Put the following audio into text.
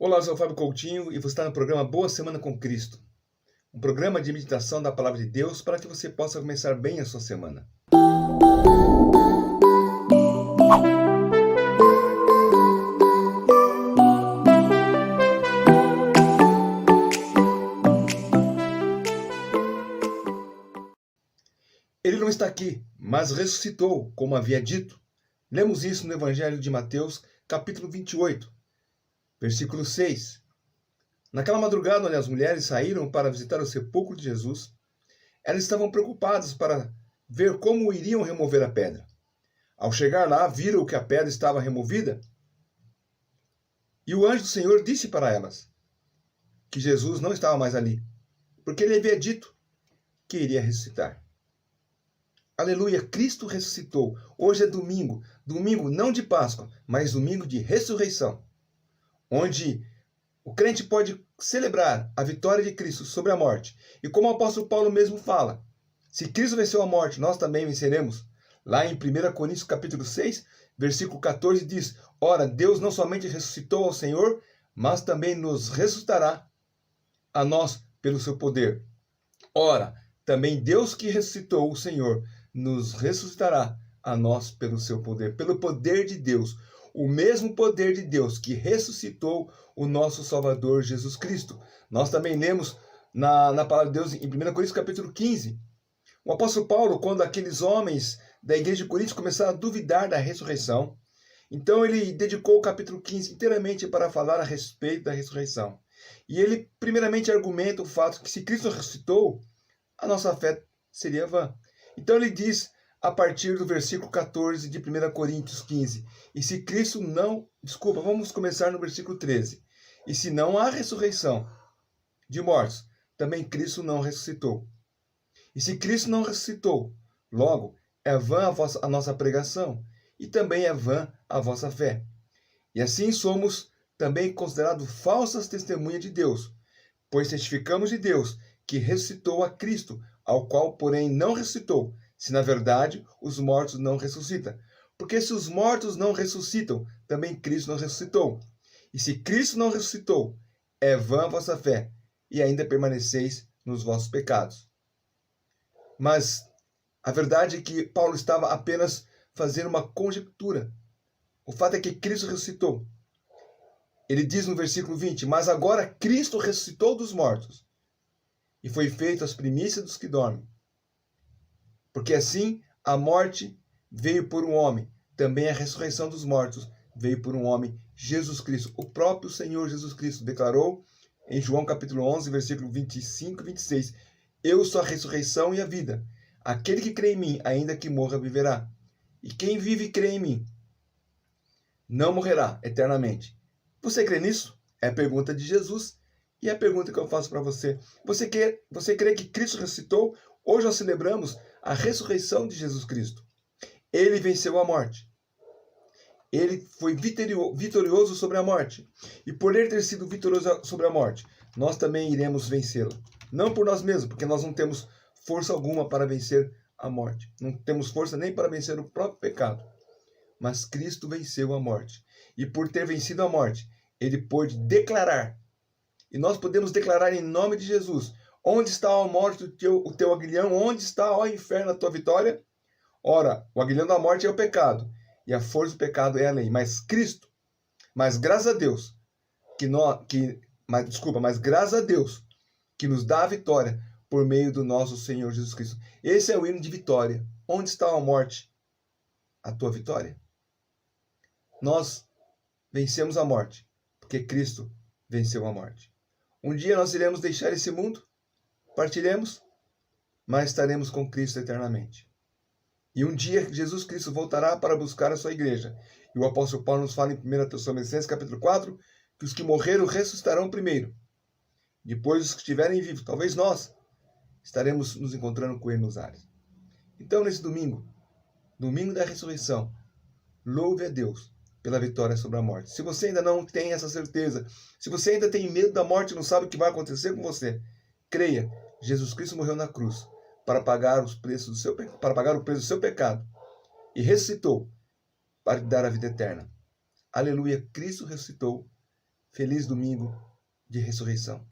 Olá, eu sou o Fábio Coutinho e você está no programa Boa Semana com Cristo, um programa de meditação da Palavra de Deus para que você possa começar bem a sua semana. Ele não está aqui, mas ressuscitou, como havia dito. Lemos isso no Evangelho de Mateus, capítulo 28, versículo 6. Naquela madrugada, onde as mulheres saíram para visitar o sepulcro de Jesus, elas estavam preocupadas para ver como iriam remover a pedra. Ao chegar lá, viram que a pedra estava removida e o anjo do Senhor disse para elas que Jesus não estava mais ali, porque ele havia dito que iria ressuscitar. Aleluia, Cristo ressuscitou. Hoje é domingo, domingo não de Páscoa, mas domingo de ressurreição, onde o crente pode celebrar a vitória de Cristo sobre a morte. E como o apóstolo Paulo mesmo fala, se Cristo venceu a morte, nós também venceremos. Lá em 1 Coríntios capítulo 6, versículo 14 diz: Ora, Deus não somente ressuscitou ao Senhor, mas também nos ressuscitará a nós pelo seu poder. Ora, também Deus que ressuscitou o Senhor nos ressuscitará a nós pelo seu poder, pelo poder de Deus. O mesmo poder de Deus que ressuscitou o nosso Salvador Jesus Cristo. Nós também lemos na palavra de Deus em 1 Coríntios capítulo 15. O apóstolo Paulo, quando aqueles homens da igreja de Corinto começaram a duvidar da ressurreição, então ele dedicou o capítulo 15 inteiramente para falar a respeito da ressurreição. E ele primeiramente argumenta o fato que se Cristo ressuscitou, a nossa fé seria vã. Então ele diz, a partir do versículo 14 de 1 Coríntios 15, e se Cristo não... Desculpa, vamos começar no versículo 13. E se não há ressurreição de mortos, também Cristo não ressuscitou. E se Cristo não ressuscitou, logo é vã a nossa pregação, e também é vã a vossa fé. E assim somos também considerados falsas testemunhas de Deus, pois testificamos de Deus que ressuscitou a Cristo, ao qual, porém, não ressuscitou, se na verdade os mortos não ressuscitam. Porque se os mortos não ressuscitam, também Cristo não ressuscitou. E se Cristo não ressuscitou, é vã a vossa fé, e ainda permaneceis nos vossos pecados. Mas a verdade é que Paulo estava apenas fazendo uma conjectura. O fato é que Cristo ressuscitou. Ele diz no versículo 20, mas agora Cristo ressuscitou dos mortos, e foi feito as primícias dos que dormem. Porque assim a morte veio por um homem, também a ressurreição dos mortos veio por um homem, Jesus Cristo. O próprio Senhor Jesus Cristo declarou em João capítulo 11, versículo 25 e 26, Eu sou a ressurreição e a vida. Aquele que crê em mim, ainda que morra, viverá. E quem vive e crê em mim, não morrerá eternamente. Você crê nisso? É a pergunta de Jesus. E é a pergunta que eu faço para você. Você crê que Cristo ressuscitou? Hoje nós celebramos a ressurreição de Jesus Cristo. Ele venceu a morte. Ele foi vitorioso sobre a morte. E por ele ter sido vitorioso sobre a morte, nós também iremos vencê-la. Não por nós mesmos, porque nós não temos força alguma para vencer a morte. Não temos força nem para vencer o próprio pecado. Mas Cristo venceu a morte. E por ter vencido a morte, ele pôde declarar. E nós podemos declarar em nome de Jesus: onde está a morte o teu aguilhão? Onde está, ó inferno, a tua vitória? Ora, o aguilhão da morte é o pecado, e a força do pecado é a lei. Mas Cristo, mas graças a Deus, mas graças a Deus, que nos dá a vitória por meio do nosso Senhor Jesus Cristo. Esse é o hino de vitória. Onde está a morte? A tua vitória? Nós vencemos a morte, porque Cristo venceu a morte. Um dia nós iremos deixar esse mundo, partiremos, mas estaremos com Cristo eternamente. E um dia Jesus Cristo voltará para buscar a sua igreja. E o apóstolo Paulo nos fala em 1 Tessalonicenses capítulo 4, que os que morreram ressuscitarão primeiro. Depois os que estiverem vivos, talvez nós, estaremos nos encontrando com ele nos ares. Então nesse domingo, domingo da ressurreição, louve a Deus pela vitória sobre a morte. Se você ainda não tem essa certeza, se você ainda tem medo da morte e não sabe o que vai acontecer com você, creia, Jesus Cristo morreu na cruz para pagar o preço do seu pecado e ressuscitou para lhe dar a vida eterna. Aleluia, Cristo ressuscitou Feliz domingo de ressurreição.